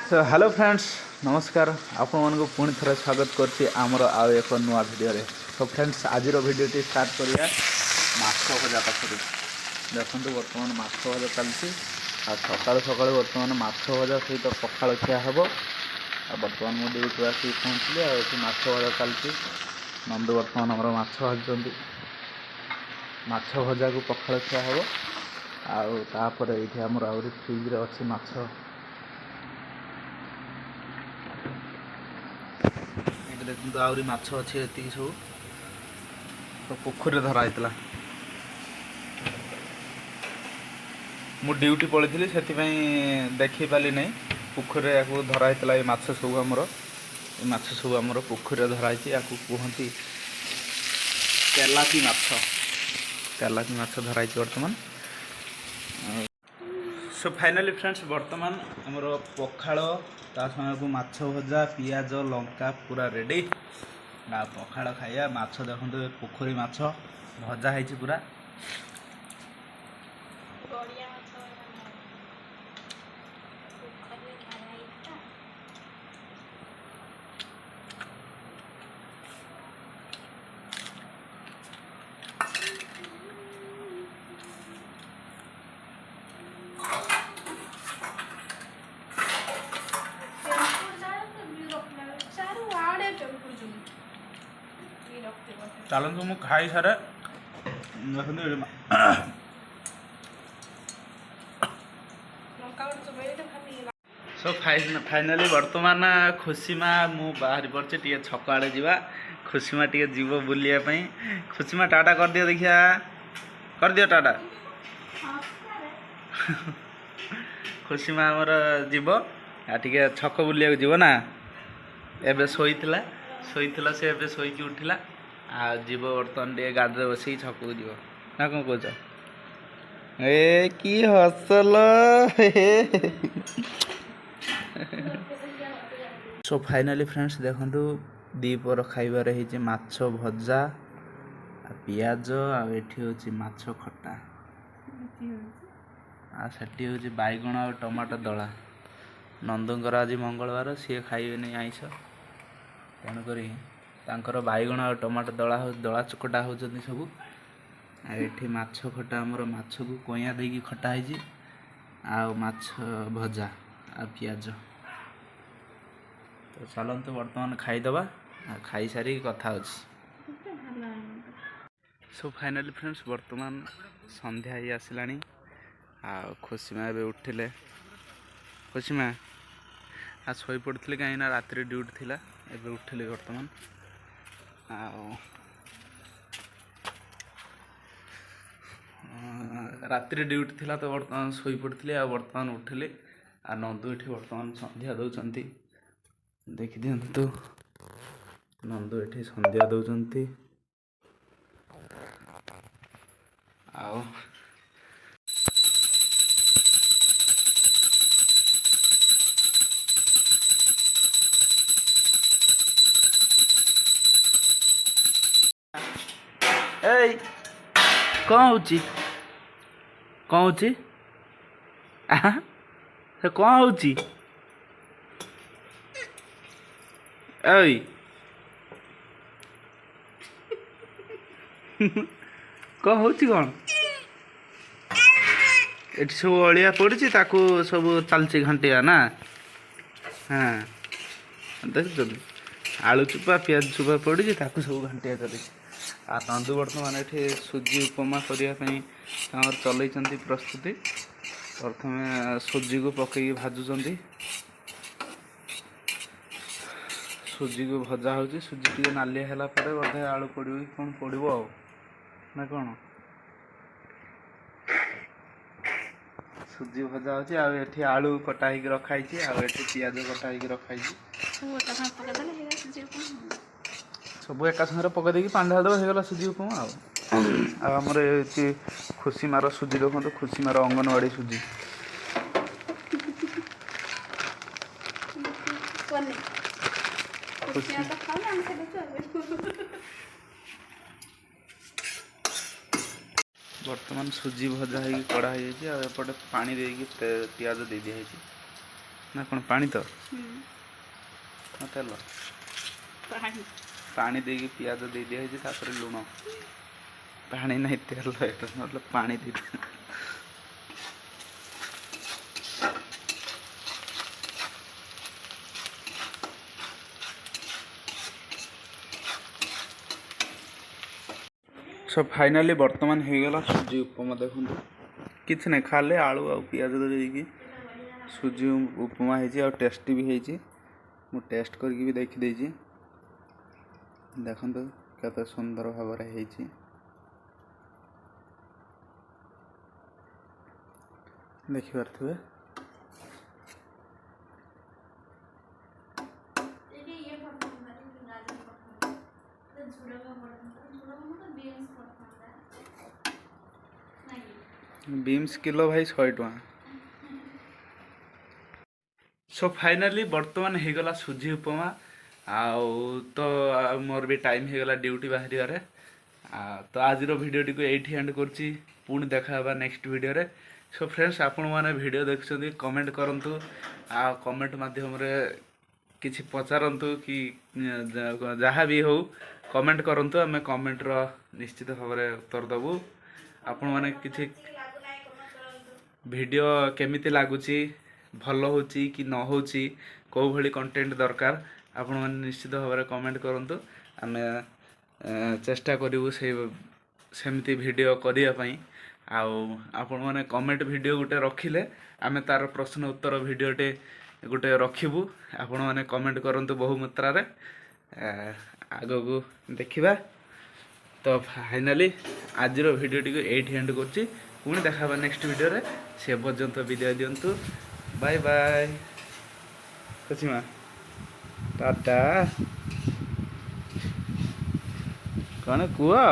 So hello friends नमस्कार आपण मानक पुणी थे स्वागत करछि आमर आउ एक नुआ वीडियो रे। तो फ्रेंड्स आज वीडियो स्टार्ट करिया माछ भजा पाखर देखु बर्तमान माछ भजा चलती सकाल सकाल बर्तमान माछ भजा सहित पखाल खिया हम बर्तमान मु ड्यूटी आसी पहुँचली आठ माछ भजा चलती नंदू बर्तमान आम माछ भाजुंट माछ भजा को पखाल खिया हम आपर ये आमर आहरी फ्रिज रे अच्छी माछ देखते आहरी माछ अच्छे ये सब तो पोखरी धरा होता मु ड्यूटी पड़ी से देखी पाली नहीं पोखरी या धरा होता ये माछ सब आमर ये माछ सब आमर पोखरी धरा या कहती तेलापी माछ धरा बर्तमान। सो फाइनाली फ्रेंड्स बर्तमान आमर पखाड़ ता को माछ भजा पियाज लंका पूरा रेडी पखाड़ खाइया माछ देखते पोखरी माछ भजा है पूरा चलतु मु खाई सारे सो फाइनाली बर्तमान खुशीमा मु बाहरी पड़े टे छक आड़े जा खुशीमा टे जीव बुलापी खुशीमा टाटा कर दियो देखिया कर दियो टाटा खुशीमा आमर जीव टे छक बुलिया जीव ना एबे शोइथिला से एबे शोइकी उठिला आ जीव बर्तमान टे गाड़ी बस छक जीव ना कौन कौच ए कि हसल सो फाइनाली फ्रेंड्स देखु दीपर खाइबार है माछ भजा पियाज आठी माछ खटा आठी हूँ बैगण आ टमाटो दला नंदुंकर आज मंगलवार सी खाइबे नहीं आइस तेणुक बैगण आ टमाटो दला चकटा होती सब आठी माछ खटा आमर माछ को कइया देकी खटा है आ माछ भजा आ पियाज तो चलते बर्तमान खाईदबा खाई सारी कथा सो फाइनाली फ्रेंड्स बर्तमान संध्या ही आसला आ खुशीमा ए उठिले खुशीमा आ शोई पड़े कहीं रात ड्यूटी थिला एबे उठिले बर्तमान रात ड्यूटी थिला तो बर्तमान शोई पड़े आ बर्तमान उठिले आ नंदू ये बर्तमान संध्या दौरान देखी दिखु नंदू ये संध्या दौरान आओ ए कौन होची कौन होची कौन होची ऐ कौन होची कौन एटी सब अलिया पड़ी सब चलची घंटिया ना हाँ देख आलू चुपा पियाज चुपा पड़ी सब घंटिया चली आ नंदू बर्तमान ये सुजी उपमा करने चलती प्रस्तुति प्रथम सुजी को पकई भाजुंट सुजी को भजा हो सुजी टे नालिया है बोधे आलू पड़ो कि कौन पड़ो ना कौन सुजी भजा हो आलू कटा हो रखाई पियाज कटा हो रखाई सब एका संगे पकई पानी ढाल देगला सुजी उपमा आमर ये खुशीमार सुजी देखो खुशीमार अंगनवाड़ी सुजी बर्तमान सुजी भजा हो कड़ा एपटे पानी देकी पियाज दे दिखाई ना कौन पानी तो तेल पानी दे पियाज दे दिया लुण पानी नहीं तेल मतलब पानी दे सो फाइनाली बर्तमान हो गला सुजी उपमा देखो किसी ना खाले आलू आ पियाज देकी सुजी उपमा हो टेस्टी भी होती मु टेस्ट करके भी देखी देखो केते सुंदर भाव देखि पारे बीम्स किलो भाई 100 टका। सो फाइनाली बर्तमान हो गला सुजी उपमा तो मोर भी टाइम हो गला ड्यूटी बाहर तो आज भिडियोटी को एठी एंड करछि पुणी देखा नेक्स्ट वीडियो रे। सो फ्रेंड्स आपण माने वीडियो देखछन्ती कमेंट करंतु कमेंट माध्यम रे किछि पचारंतु कि जहाँ भी हो कमेंट करंतु आमे कमेंट रो निश्चित भाव में उत्तर देबु। आपण माने किछि वीडियो केमिति लागुची भल होची कि न होची को भली कंटेंट दरकार आपण माने निश्चित भाव में कमेंट करंतु आमे चेष्टा करिवु सेमती वीडियो करिया पई आपण माने कमेंट वीडियो गुटे रखिले आमे तार प्रश्न उत्तर वीडियोटे गुटे रखिबु आपण माने कमेंट करंतु बहु मात्रा रे आगो को देखिबा। तो फाइनाली आज वीडियोटी को एट एंड करछि पुणी देखा नेक्स्ट वीडियो रे से पर्यंत विदाय दियंतु बाय बाय कचिमा टाटा कौन कुआ